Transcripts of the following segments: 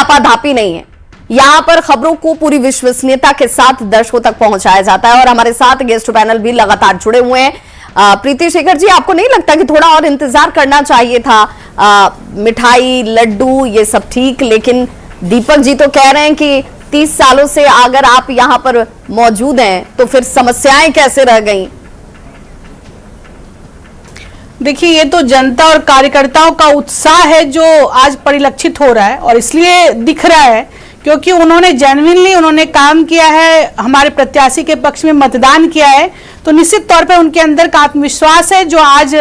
आपाधापी नहीं है। यहां पर खबरों को पूरी विश्वसनीयता के साथ दर्शकों तक पहुंचाया जाता है और हमारे साथ गेस्ट पैनल भी लगातार जुड़े हुए हैं। प्रीति शेखर जी, आपको नहीं लगता कि थोड़ा और इंतजार करना चाहिए था? मिठाई, लड्डू ये सब ठीक, लेकिन दीपक जी तो कह रहे हैं कि 30 सालों से अगर आप यहां पर मौजूद हैं तो फिर समस्याएं कैसे रह गई? देखिए, ये तो जनता और कार्यकर्ताओं का उत्साह है जो आज परिलक्षित हो रहा है और इसलिए दिख रहा है क्योंकि उन्होंने जेन्युइनली उन्होंने काम किया है, हमारे प्रत्याशी के पक्ष में मतदान किया है, तो निश्चित तौर पे उनके अंदर का आत्मविश्वास है जो आज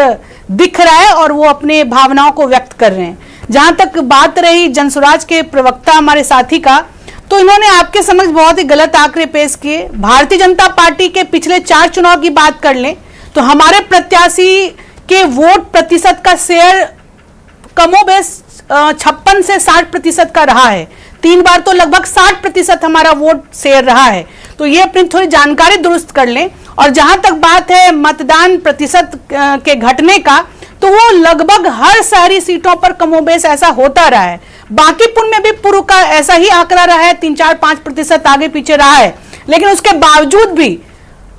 दिख रहा है और वो अपने भावनाओं को व्यक्त कर रहे हैं। जहां तक बात रही जनसुराज के प्रवक्ता हमारे साथी का, तो इन्होंने आपके समक्ष बहुत ही गलत आंकड़े पेश किए। भारतीय जनता पार्टी के पिछले 4 चुनाव की बात कर लें तो हमारे प्रत्याशी के वोट प्रतिशत का शेयर कमोबेश 56 से 60% का रहा है। 3 बार तो लगभग 60% हमारा वोट शेयर रहा है। तो ये अपनी थोड़ी जानकारी दुरुस्त कर लें। और जहां तक बात है मतदान प्रतिशत के घटने का, तो वो लगभग हर शहरी सीटों पर कमोबेश ऐसा होता रहा है। बांकीपुर में भी पूर्व का ऐसा ही आंकड़ा रहा है, 3, 4, 5% आगे पीछे रहा है। लेकिन उसके बावजूद भी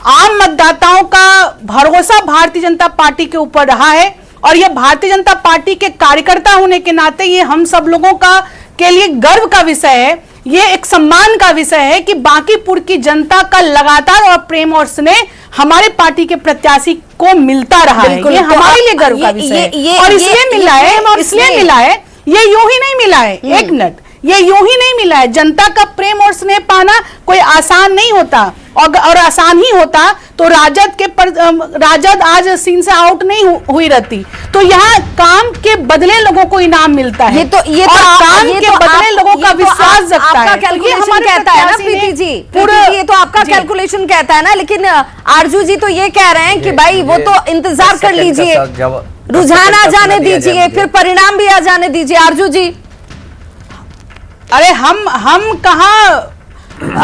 आम मतदाताओं का भरोसा भारतीय जनता पार्टी के ऊपर रहा है और यह भारतीय जनता पार्टी के कार्यकर्ता होने के नाते ये हम सब लोगों का के लिए गर्व का विषय है। ये एक सम्मान का विषय है कि बांकीपुर की जनता का लगातार और प्रेम और स्नेह हमारे पार्टी के प्रत्याशी को मिलता रहा है। ये हमारे लिए गर्व का विषय है और इसलिए मिला है, ये यूं ही नहीं मिला है। एक मिनट, ये यूं ही नहीं मिला है। जनता का प्रेम और स्नेह पाना कोई आसान नहीं होता और आसान ही होता तो राजद आज सीन से आउट नहीं हुई रहती। तो यहाँ काम के बदले लोगों को इनाम मिलता है। काम के बदले लोगों का विश्वास जगता है। कैलकुलेशन कहता है ना प्रीति जी, ये तो आपका कैलकुलेशन कहता है ना। लेकिन आरजू जी तो ये कह रहे हैं कि भाई वो तो इंतजार कर लीजिए, रुझान आ जाने दीजिए, फिर परिणाम भी आ जाने दीजिए। आरजू जी, अरे हम कहाँ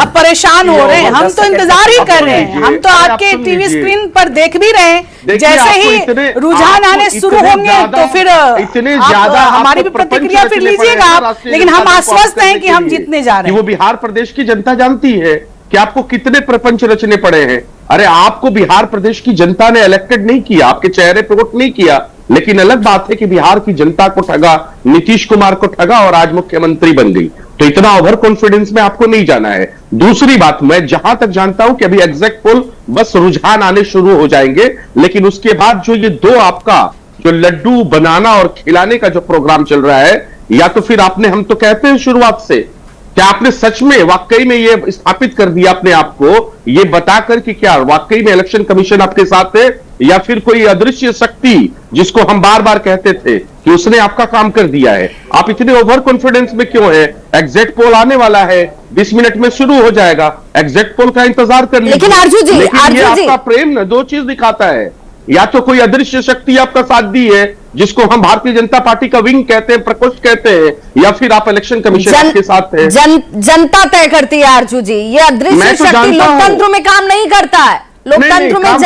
परेशान हो रहे हैं, हम तो इंतजार ही कर रहे हैं। हम तो आपके टीवी स्क्रीन पर देख भी रहे हैं। जैसे ही रुझान आने शुरू होंगे तो फिर इतने ज्यादा हमारी भी प्रतिक्रिया फिर लीजिएगा आप। लेकिन हम आश्वस्त हैं कि हम जीतने जा रहे हैं। वो बिहार प्रदेश की जनता जानती है कि आपको कितने प्रपंच रचने पड़े हैं। अरे आपको बिहार प्रदेश की जनता ने इलेक्टेड नहीं किया, आपके चेहरे पे वोट नहीं किया, लेकिन अलग बात है कि बिहार की जनता को ठगा, नीतीश कुमार को ठगा और आज मुख्यमंत्री बन गई। तो इतना ओवर कॉन्फिडेंस में आपको नहीं जाना है। दूसरी बात, मैं जहां तक जानता हूं कि अभी एग्जैक्ट पोल बस रुझान आने शुरू हो जाएंगे, लेकिन उसके बाद जो ये 2 आपका जो लड्डू बनाना और खिलाने का जो प्रोग्राम चल रहा है, या तो फिर आपने, हम तो कहते हैं शुरुआत से, क्या आपने सच में वाकई में ये स्थापित कर दिया अपने आप को, ये बताकर कि क्या वाकई में इलेक्शन कमीशन आपके साथ है या फिर कोई अदृश्य शक्ति जिसको हम बार बार कहते थे कि उसने आपका काम कर दिया है? आप इतने ओवर कॉन्फिडेंस में क्यों है? एग्जैक्ट पोल आने वाला है, 20 मिनट में शुरू हो जाएगा। एग्जैक्ट पोल का इंतजार कर लीजिए। लेकिन आरजू जी, ये आपका प्रेम ना 2 चीज दिखाता है, या तो कोई अदृश्य शक्ति आपका साथ दी है जिसको हम भारतीय जनता पार्टी का विंग कहते हैं, प्रकोष्ठ कहते हैं, या फिर आप इलेक्शन कमीशन के साथ हैं। जनता तय करती है आरजू जी, ये अदृश्य शक्ति लोकतंत्र में काम नहीं करता है। लोकतंत्र में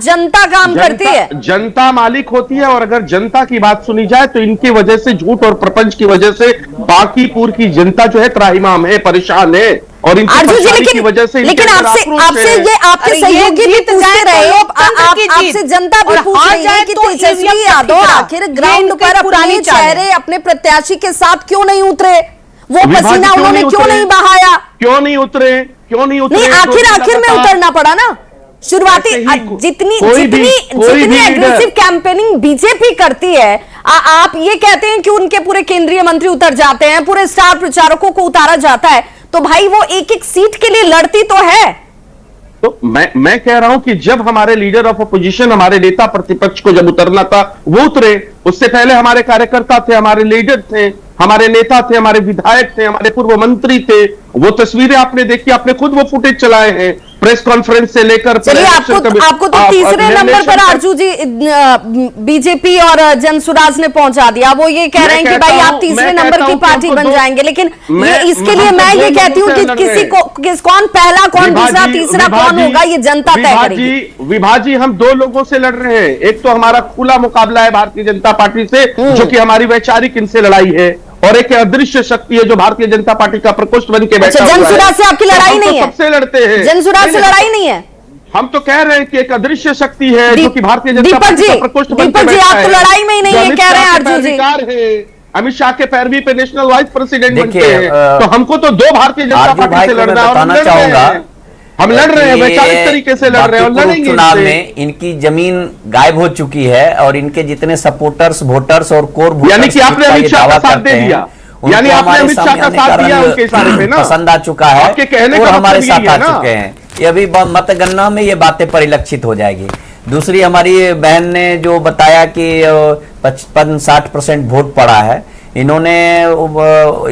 जनता काम करती है, जनता मालिक होती है। और अगर जनता की बात सुनी जाए तो इनकी वजह से, झूठ और प्रपंच की वजह से बांकीपुर की जनता जो है त्राहिमाम है, परेशान है और इनकी परेशानी की वजह से। लेकिन आपसे ये आपके सहयोगी भी पूछते रहे, आपसे जनता भी पूछ रही है कि तेजस्वी यादव आखिर ग्राउंड पर अपने चेहरे, अपने प्रत्याशी के साथ क्यों नहीं उतरे? वो पसीना उन्होंने क्यों नहीं बहाया? क्यों नहीं उतरे? नहीं, आखिर में उतरना पड़ा ना। शुरुआती जितनी एग्रेसिव कैंपेनिंग बीजेपी करती है, आप ये कहते हैं कि उनके पूरे केंद्रीय मंत्री उतर जाते हैं, पूरे स्टार प्रचारकों को उतारा जाता है, तो भाई वो एक सीट के लिए लड़ती तो है। तो मैं कह रहा हूं कि जब हमारे लीडर ऑफ अपोजिशन, हमारे नेता प्रतिपक्ष को जब उतरना था वो उतरे। उससे पहले हमारे कार्यकर्ता थे, हमारे लीडर थे, हमारे नेता थे, हमारे विधायक थे, हमारे पूर्व मंत्री थे। वो तस्वीरें आपने देखी, आपने खुद वो फुटेज चलाए हैं प्रेस कॉन्फ्रेंस से लेकर। चलिए, आपको तो तीसरे नंबर पर आरजू जी बीजेपी और जनसुराज ने पहुंचा दिया। वो ये कह रहे हैं कि भाई आप तीसरे नंबर की पार्टी बन जाएंगे। लेकिन इसके लिए मैं ये कहती हूँ कि कौन पहला, कौन दूसरा, तीसरा कौन होगा, ये जनता तय करेगी। विभाजी, हम 2 लोगों से लड़ रहे हैं। एक तो हमारा खुला मुकाबला है भारतीय जनता पार्टी से, जो कि हमारी वैचारिक इनसे लड़ाई है, और एक अदृश्य शक्ति है जो भारतीय जनता पार्टी का प्रकोष्ठ बन के बैठा हुआ है। जनसुराज से आपकी लड़ाई नहीं है? सबसे लड़ते हैं। जनसुराज से लड़ाई नहीं है? हम तो कह रहे हैं कि एक अदृश्य शक्ति है जो कि भारतीय जनता पार्टी का प्रकोष्ठ बन के दीपक जी, बैठा आप तो लड़ाई में ही नहीं है कह रहे हैं अर्जुन जी। अमित शाह के पैरवी पे नेशनल वाइस प्रेसिडेंट बनते हैं, तो हमको तो दो भारतीय जनता पार्टी से लड़ना है और हम लड़ रहे हैं वैचारिक तरीके से लड़ रहे हैं और लड़ेंगे। चुनाव में इनकी जमीन गायब हो चुकी है और इनके जितने सपोर्टर्स, वोटर्स और कोर वोटर्स, यानी कि आपने अमित शाह का साथ दे दिया, यानी आपने अमित शाह का साथ दिया उनके इशारे पे ना, पसंद आ चुका है आपके कहने और का हमारे मतलब साथ यही आ है ना। चुके हैं। ये अभी मतगणना में ये बातें परिलक्षित हो जाएगी। दूसरी, हमारी बहन ने जो बताया कि 55-60% वोट पड़ा है, इन्होंने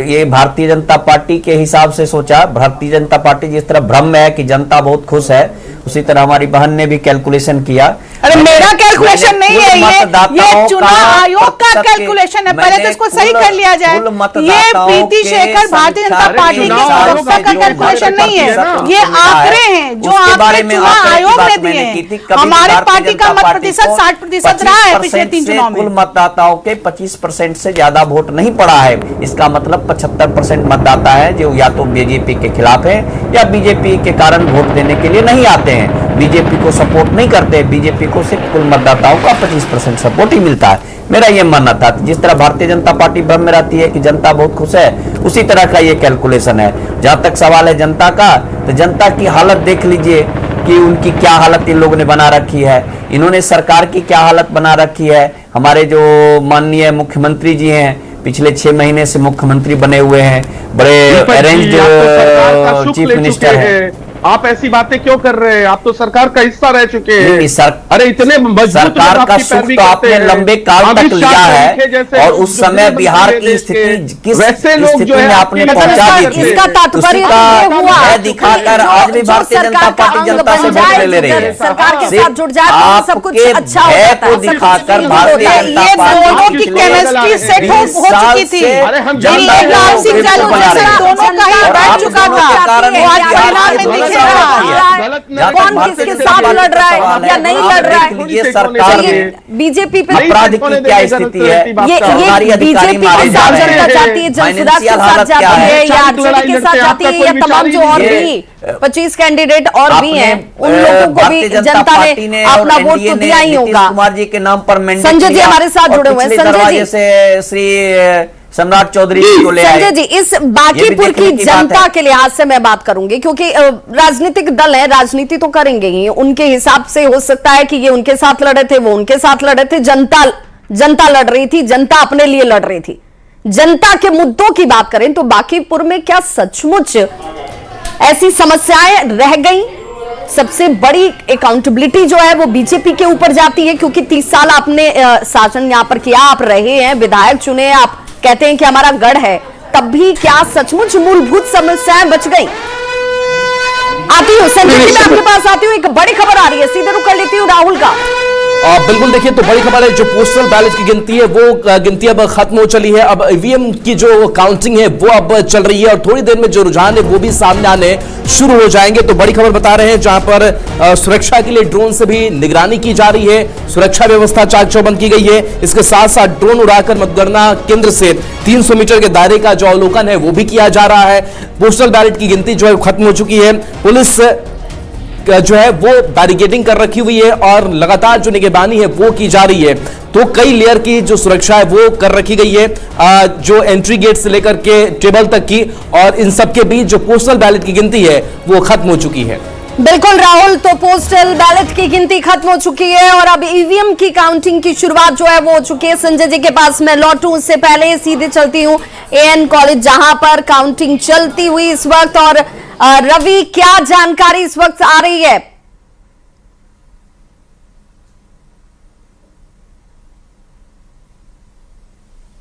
ये भारतीय जनता पार्टी के हिसाब से सोचा। भारतीय जनता पार्टी जिस तरह भ्रम में है कि जनता बहुत खुश है, उसी तरह हमारी बहन ने भी कैलकुलेशन किया। अरे मेरा कैलकुलेशन नहीं है, ये चुनाव आयोग का कैलकुलेशन है। पहले तो इसको सही कर लिया जाए। ये प्रीति शेखर भारतीय जनता पार्टी के प्रवक्ता का कैलकुलेशन नहीं है, ये आंकड़े हैं जो आंकड़े चुनाव आयोग ने दिए हैं। हमारे पार्टी का मत प्रतिशत 60% रहा है पिछले 3 चुनाव में। कुल मतदाताओं के 25% से ज्यादा वोट नहीं पड़ा है। इसका मतलब 75% मतदाता है जो या तो बीजेपी के खिलाफ है या बीजेपी के कारण वोट देने के लिए नहीं आते हैं, बीजेपी को सपोर्ट नहीं करते। बीजेपी को सिर्फ कुल मतदाताओं का 25% सपोर्ट ही मिलता है। मेरा यह मानना था, जिस तरह भारतीय जनता पार्टी भ्रम में रहती है कि जनता बहुत खुश है, उसी तरह का ये कैलकुलेशन है। जहां तक सवाल है जनता का, तो जनता की हालत देख लीजिए कि उनकी क्या हालत इन लोगों ने बना रखी है। इन्होंने सरकार की क्या हालत बना रखी है। हमारे जो माननीय मुख्यमंत्री जी हैं, पिछले 6 महीने से मुख्यमंत्री बने हुए हैं, बड़े अरेंज्ड चीफ मिनिस्टर हैं। आप ऐसी बातें क्यों कर रहे हैं? आप तो सरकार का हिस्सा रह चुके हैं। अरे इतने सरकार का सुख तो आपने लंबे काल तक लिया है और उस समय बिहार की स्थिति किस स्थिति में आपने पहुंचा दी थी, इसका तात्पर्य हुआ दिखाकर आज भी भारतीय जनता पार्टी जनता से वोट ले ले रही है। सरकार के साथ जुड़ जाए तो सब कुछ अच्छा हो जाता है। दिखाकर भारतीय जनता पार्टी की केमिस्ट्री सेट हो चुकी थी। कौन किसके साथ लड़ रहा है या नहीं लड़ रहा है, सरकार बीजेपी पे अपराध की क्या स्थिति है, ये बीजेपी के साथ जनता जाती है, जनसुराज के साथ जाती है या आरजेडी के साथ जाती है या तमाम जो और भी 25 कैंडिडेट और भी हैं, उन लोगों को भी जनता ने अपना वोट तो दिया ही होगा। कुमार जी के नाम पर संजय जी हमारे साथ जुड़े हुए हैं। संजय जी से श्री सम्राट चौधरी को ले संजय जी, इस बांकीपुर की जनता के लिहाज से मैं बात करूंगी, क्योंकि राजनीतिक दल है, राजनीति तो करेंगे ही, उनके हिसाब से हो सकता है कि ये उनके साथ लड़े थे, वो उनके साथ लड़े थे, जनता लड़ रही थी, जनता अपने लिए लड़ रही थी। जनता के मुद्दों की बात करें तो बांकीपुर में क्या सचमुच ऐसी समस्याएं रह गई? सबसे बड़ी अकाउंटेबिलिटी जो है वो बीजेपी के ऊपर जाती है, क्योंकि 30 साल आपने शासन यहां पर किया, आप रहे हैं, विधायक चुने, आप कहते हैं कि हमारा गढ़ है, तब भी क्या सचमुच मूलभूत समस्याएं बच गई? आती हूँ संजय जी, मैं आपके पास आती हूँ। एक बड़ी खबर आ रही है, सीधे रुक कर लेती हूँ राहुल का। बिल्कुल, देखिए तो बड़ी खबर है, जो पोस्टल बैलेट की गिनती है वो गिनती अब खत्म हो चली है। अब ईवीएम की जो काउंटिंग है वो अब चल रही है और थोड़ी देर में जो रुझान है वो भी सामने आने शुरू हो जाएंगे। तो बड़ी खबर बता रहे हैं, जहां पर सुरक्षा के लिए ड्रोन से भी निगरानी की जा रही है, सुरक्षा व्यवस्था चाक चौबंद की गई है। इसके साथ साथ ड्रोन उड़ाकर मतगणना केंद्र से 300 मीटर के दायरे का जो अवलोकन है वो भी किया जा रहा है। पोस्टल बैलेट की गिनती जो है खत्म हो चुकी है। पुलिस जो है वो बैरिकेडिंग कर रखी हुई है और लगातार जो निगरानी है वो की जा रही है। तो कई लेयर की जो सुरक्षा है वो कर रखी गई है, जो एंट्री गेट से लेकर के टेबल तक की, और इन सब के बीच जो पोस्टल बैलेट की गिनती है वो खत्म हो चुकी है। बिल्कुल राहुल, तो पोस्टल बैलेट की गिनती खत्म हो चुकी है और अब ईवीएम की काउंटिंग की शुरुआत जो है वो हो चुकी है। संजय जी के पास मैं लौटूं, उससे पहले सीधे चलती हूँ एएन कॉलेज, जहां पर काउंटिंग चलती हुई इस वक्त। और रवि, क्या जानकारी इस वक्त आ रही है?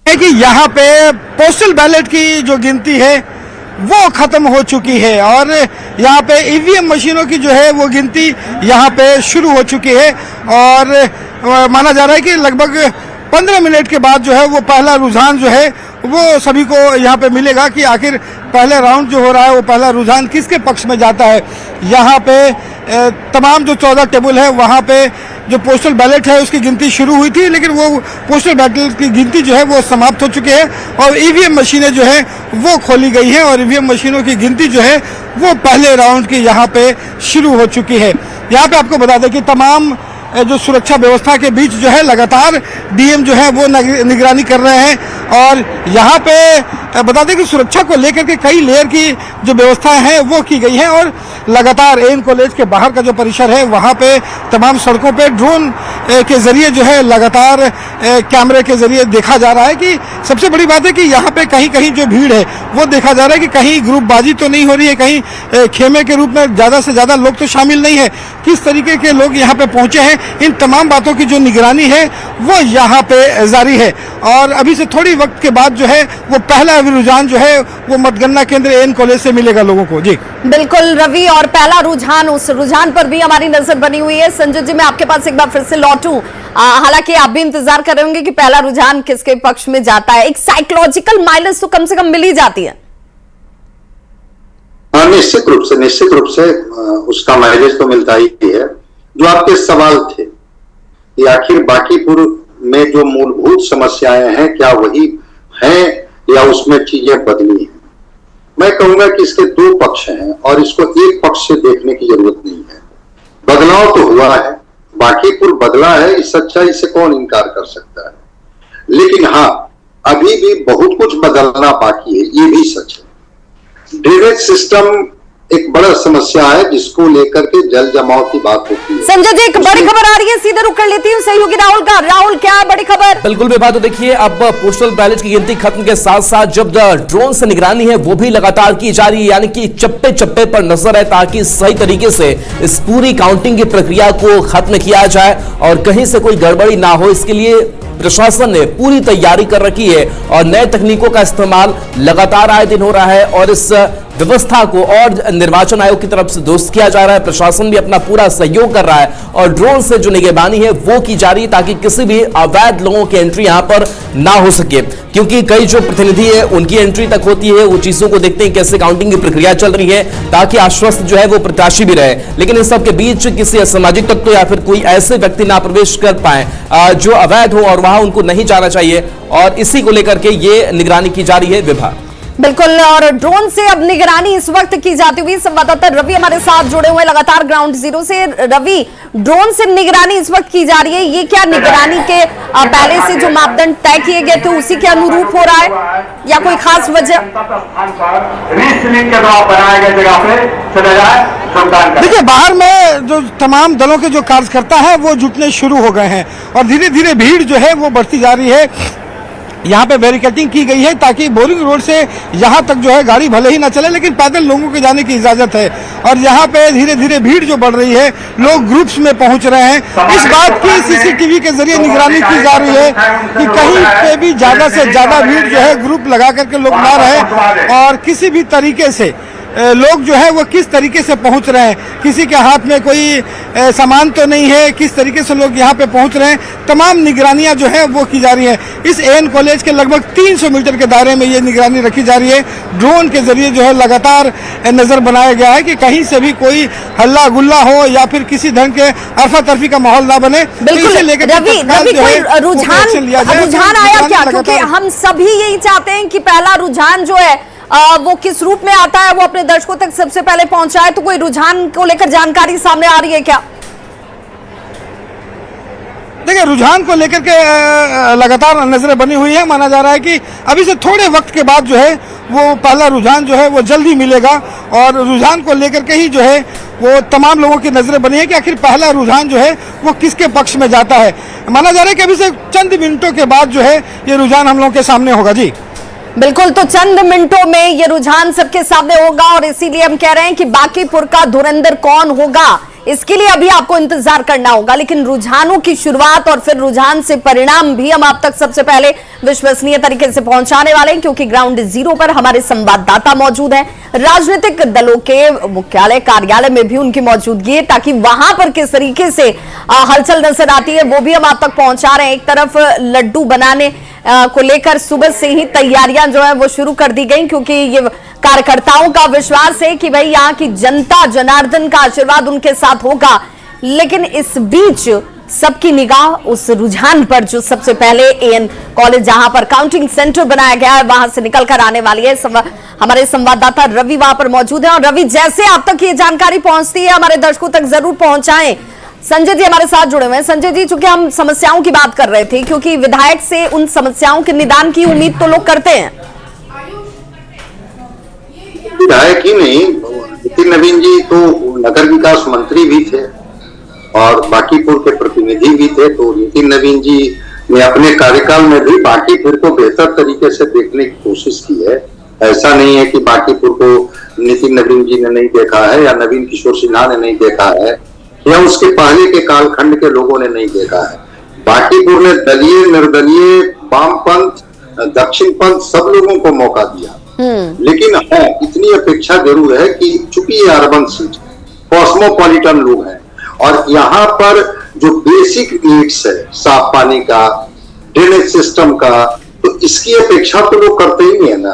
कि यहाँ पे पोस्टल बैलेट की जो गिनती है वो खत्म हो चुकी है और यहाँ पे ईवीएम मशीनों की जो है वो गिनती यहाँ पे शुरू हो चुकी है और माना जा रहा है कि लगभग 15 मिनट के बाद जो है वो पहला रुझान जो है वो सभी को यहाँ पे मिलेगा कि आखिर पहले राउंड जो हो रहा है वो पहला रुझान किसके पक्ष में जाता है। यहाँ पे तमाम जो 14 टेबल है वहाँ पे जो पोस्टल बैलेट है उसकी गिनती शुरू हुई थी, लेकिन वो पोस्टल बैलेट की गिनती जो है वो समाप्त हो चुकी है और ईवीएम मशीनें जो है वो खोली गई है और ईवीएम मशीनों की गिनती जो है वो पहले राउंड की यहाँ पे शुरू हो चुकी है। यहाँ पे आपको बता दें कि तमाम जो सुरक्षा व्यवस्था के बीच जो है लगातार डीएम जो है वो निगरानी कर रहे हैं और यहाँ पे बता दें कि सुरक्षा को लेकर के कई लेयर की जो व्यवस्थाएं हैं वो की गई हैं और लगातार एन कॉलेज के बाहर का जो परिसर है वहाँ पे तमाम सड़कों पे ड्रोन के जरिए जो है लगातार कैमरे के जरिए देखा जा रहा है कि सबसे बड़ी बात है कि यहाँ पे कहीं कहीं जो भीड़ है वो देखा जा रहा है कि कहीं ग्रुपबाजी तो नहीं हो रही है, कहीं खेमे के रूप में ज़्यादा से ज़्यादा लोग तो शामिल नहीं है, किस तरीके के लोग यहाँ पे पहुँचे हैं, इन तमाम बातों की जो निगरानी है वो यहाँ पे जारी है। और अभी से थोड़ी वक्त के बाद जो है वो पहला रुझान जो है वो मतगणना केंद्र एन कॉलेज से मिलेगा लोगों को। जी बिल्कुल रवि, और पहला रुझान, उस रुझान पर भी हमारी नजर बनी हुई है। संजय जी, मैं आपके पास एक बार फिर से लौटूं, हालांकि आप भी इंतजार कर रहे होंगे कि पहला रुझान किसके पक्ष में जाता है। एक साइकोलॉजिकल माइलेज तो कम से कम मिल ही जाती है। हाँ, निश्चित रूप से उसका माइलेज तो मिलता ही है। जो आपके सवाल थे कि आखिर बांकीपुर में जो मूलभूत समस्याएं हैं क्या वही हैं या उसमें चीजें बदली हैं, मैं कहूंगा कि इसके दो पक्ष हैं और इसको एक पक्ष से देखने की जरूरत नहीं है। बदलाव तो हुआ है, बांकीपुर बदला है, इस सच्चाई से कौन इनकार कर सकता है, लेकिन हाँ अभी भी बहुत कुछ बदलना बाकी है, ये भी सच है। ड्रेनेज सिस्टम एक बड़ा समस्या है जिसको लेकर के जल जमाव की बात होती है। संजय जी, एक बड़ी खबर आ रही है, सीधे रुक कर लेती हूँ सहयोगी राहुल का। राहुल, क्या है बड़ी खबर? बिल्कुल विभा, तो देखिए अब पोस्टल बैलेट की गिनती खत्म के साथ साथ जब ड्रोन से निगरानी है वो भी लगातार की जा रही है, यानी कि चप्पे चप्पे पर नजर है ताकि सही तरीके से इस पूरी काउंटिंग की प्रक्रिया को खत्म किया जाए और कहीं से कोई गड़बड़ी ना हो। इसके लिए प्रशासन ने पूरी तैयारी कर रखी है और नए तकनीकों का इस्तेमाल लगातार आए दिन हो रहा है और इस व्यवस्था को और निर्वाचन आयोग की तरफ से दुरुस्त किया जा रहा है। प्रशासन भी अपना पूरा सहयोग कर रहा है और ड्रोन से जो निगरानी है वो की जा रही है ताकि किसी भी अवैध लोगों की एंट्री यहां पर ना हो सके, क्योंकि कई जो प्रतिनिधि है उनकी एंट्री तक होती है, वो चीजों को देखते हैं कैसे काउंटिंग की प्रक्रिया चल रही है ताकि आश्वस्त जो है वो प्रत्याशी भी रहे। लेकिन इन सब के बीच किसी असामाजिक तत्व या फिर कोई ऐसे व्यक्ति ना प्रवेश कर पाए जो अवैध हो और वहां उनको नहीं जाना चाहिए, और इसी को लेकर के ये निगरानी की जा रही है विभाग। बिल्कुल, और ड्रोन से अब निगरानी इस वक्त की जाती हुई संवाददाता रवि हमारे साथ जुड़े हुए लगातार ग्राउंड जीरो से। रवि, ड्रोन से निगरानी इस वक्त की जा रही है, ये क्या निगरानी के पहले से जो मापदंड तय किए गए थे उसी के अनुरूप हो रहा है या कोई खास वजह? देखिए, बाहर में जो तमाम दलों के जो कार्यकर्ता हैं वो जुटने शुरू हो गए हैं और धीरे धीरे भीड़ जो है वो बढ़ती जा रही है। यहाँ पे बैरिकेडिंग की गई है ताकि बोरिंग रोड से यहाँ तक जो है गाड़ी भले ही ना चले लेकिन पैदल लोगों के जाने की इजाजत है और यहाँ पे धीरे धीरे भीड़ जो बढ़ रही है, लोग ग्रुप्स में पहुँच रहे हैं। इस बात की सीसीटीवी के जरिए निगरानी की जा रही है कि कहीं पे भी ज्यादा से ज्यादा भीड़ जो है ग्रुप लगा करके लोग ना रहे और किसी भी तरीके से लोग जो है वो किस तरीके से पहुंच रहे हैं, किसी के हाथ में कोई सामान तो नहीं है, किस तरीके से लोग यहाँ पे पहुंच रहे हैं, तमाम निगरानियां जो है वो की जा रही है। इस एएन कॉलेज के लगभग 300 मीटर के दायरे में ये निगरानी रखी जा रही है। ड्रोन के जरिए जो है लगातार नजर बनाया गया है कि कहीं से भी कोई हल्ला गुल्ला हो या फिर किसी ढंग के अरफा तरफी का माहौल ना बने। बिल्कुल, रवि कोई रुझान आया क्या? क्योंकि हम सभी यही चाहते हैं कि पहला रुझान जो है वो किस रूप में आता है वो अपने दर्शकों तक सबसे पहले पहुंचाए, तो कोई रुझान को लेकर जानकारी सामने आ रही है क्या? देखिए, रुझान को लेकर के लगातार नजरें बनी हुई है। माना जा रहा है कि अभी से थोड़े वक्त के बाद जो है वो पहला रुझान जो है वो जल्दी मिलेगा और रुझान को लेकर के ही जो है वो तमाम लोगों की नजरें बनी है कि आखिर पहला रुझान जो है वो किसके पक्ष में जाता है। माना जा रहा है कि अभी से चंद मिनटों के बाद जो है ये रुझान हम लोगों के सामने होगा। जी बिल्कुल, तो चंद मिनटों में ये रुझान सबके सामने होगा और इसीलिए हम कह रहे हैं कि बांकीपुर का धुरंधर कौन होगा इसके लिए अभी आपको इंतजार करना होगा, लेकिन रुझानों की शुरुआत और फिर रुझान से परिणाम भी हम आप तक सबसे पहले विश्वसनीय तरीके से पहुंचाने वाले हैं, क्योंकि ग्राउंड जीरो पर हमारे संवाददाता मौजूद हैं। राजनीतिक दलों के मुख्यालय कार्यालय में भी उनकी मौजूदगी है ताकि वहां पर किस तरीके से हलचल नजर आती है वो भी हम आप तक पहुंचा रहे हैं। एक तरफ लड्डू बनाने को लेकर सुबह से ही तैयारियां जो है वो शुरू कर दी गई, क्योंकि ये कार्यकर्ताओं का विश्वास है कि भाई यहाँ की जनता जनार्दन का आशीर्वाद उनके साथ होगा। लेकिन इस बीच सबकी निगाह उस रुझान पर जो सबसे पहले एएन कॉलेज जहां पर काउंटिंग सेंटर बनाया गया है वहां से निकल कर आने वाली है। हमारे संवाददाता रवि वहां पर मौजूद है और रवि, जैसे आप तक ये जानकारी पहुंचती है हमारे दर्शकों तक जरूर पहुंचाएं। संजय जी हमारे साथ जुड़े हुए हैं। संजय जी, चूंकि हम समस्याओं की बात कर रहे थे, क्योंकि विधायक से उन समस्याओं के निदान की उम्मीद तो लोग करते हैं। विधायक ही नहीं, नितिन नवीन जी तो नगर विकास मंत्री भी थे और बांकीपुर के प्रतिनिधि भी थे, तो नितिन नवीन जी ने अपने कार्यकाल में भी बांकीपुर को बेहतर तरीके से देखने की कोशिश की है। ऐसा नहीं है कि बांकीपुर को नितिन नवीन जी ने नहीं देखा है या नवीन किशोर सिन्हा ने नहीं देखा है या उसके पहले के कालखंड के लोगों ने नहीं देखा है। बांकीपुर ने दलीय, निर्दलीय, वामपंथ, दक्षिणपंथ सब लोगों को मौका दिया। लेकिन हाँ, इतनी अपेक्षा जरूर है कि चूंकि ये अर्बन सीट कॉस्मोपॉलिटन लोग हैं और यहाँ पर जो बेसिक नीड्स है, साफ पानी का, ड्रेनेज सिस्टम का, तो इसकी अपेक्षा तो लोग करते ही है ना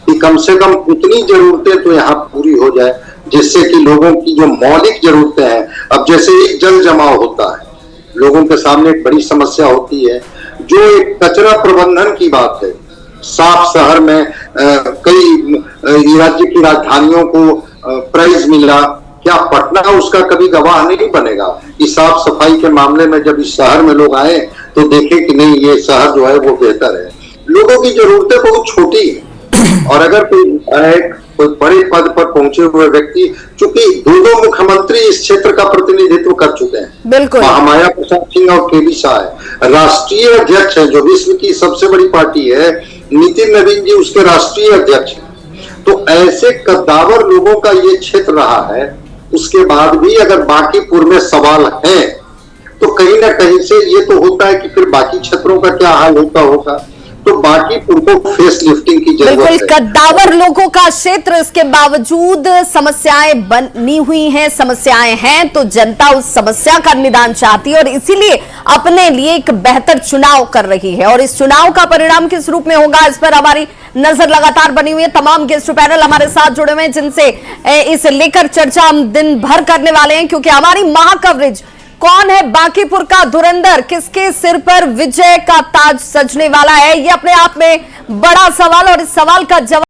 कि कम से कम उतनी जरूरतें तो यहाँ पूरी हो जाए जिससे कि लोगों की जो मौलिक जरूरतें हैं, अब जैसे ही जल जमाव होता है, लोगों के सामने एक बड़ी समस्या होती है, जो एक कचरा प्रबंधन की बात है। साफ शहर में कई राज्य की राजधानियों को प्राइज मिला, क्या पटना उसका कभी गवाह नहीं बनेगा कि साफ सफाई के मामले में जब इस शहर में लोग आए तो देखें कि नहीं, ये शहर जो है वो बेहतर है। लोगों की जरूरतें बहुत छोटी है और अगर कोई बड़े पद पर पहुंचे हुए व्यक्ति, चूंकि दो मुख्यमंत्री इस क्षेत्र का प्रतिनिधित्व कर चुके हैं, बिल्कुल, महामाया प्रसाद सिंह और केबी शाह राष्ट्रीय अध्यक्ष है, जो विश्व की सबसे बड़ी पार्टी है, नितिन नवीन जी उसके राष्ट्रीय अध्यक्ष हैं। तो ऐसे कद्दावर लोगों का ये क्षेत्र रहा है, उसके बाद भी अगर बांकीपुर में सवाल है तो कहीं ना कहीं से ये तो होता है कि फिर बाकी क्षेत्रों का क्या हाल होता होगा। तो बांकीपुर को फेस लिफ्टिंग की जरूरत है। बिल्कुल, कद्दावर लोगों का क्षेत्र, इसके बावजूद समस्याएं बनी हुई हैं, समस्याएं हैं तो जनता उस समस्या का निदान चाहती है और इसीलिए अपने लिए एक बेहतर चुनाव कर रही है। और इस चुनाव का परिणाम किस रूप में होगा, इस पर हमारी नजर लगातार बनी हुई है। तमाम गेस्ट पैनल हमारे साथ जुड़े हुए हैं जिनसे इस लेकर चर्चा हम दिन भर करने वाले हैं, क्योंकि हमारी महा कवरेज कौन है बांकीपुर का धुरंधर, किसके सिर पर विजय का ताज सजने वाला है, ये अपने आप में बड़ा सवाल और इस सवाल का जवाब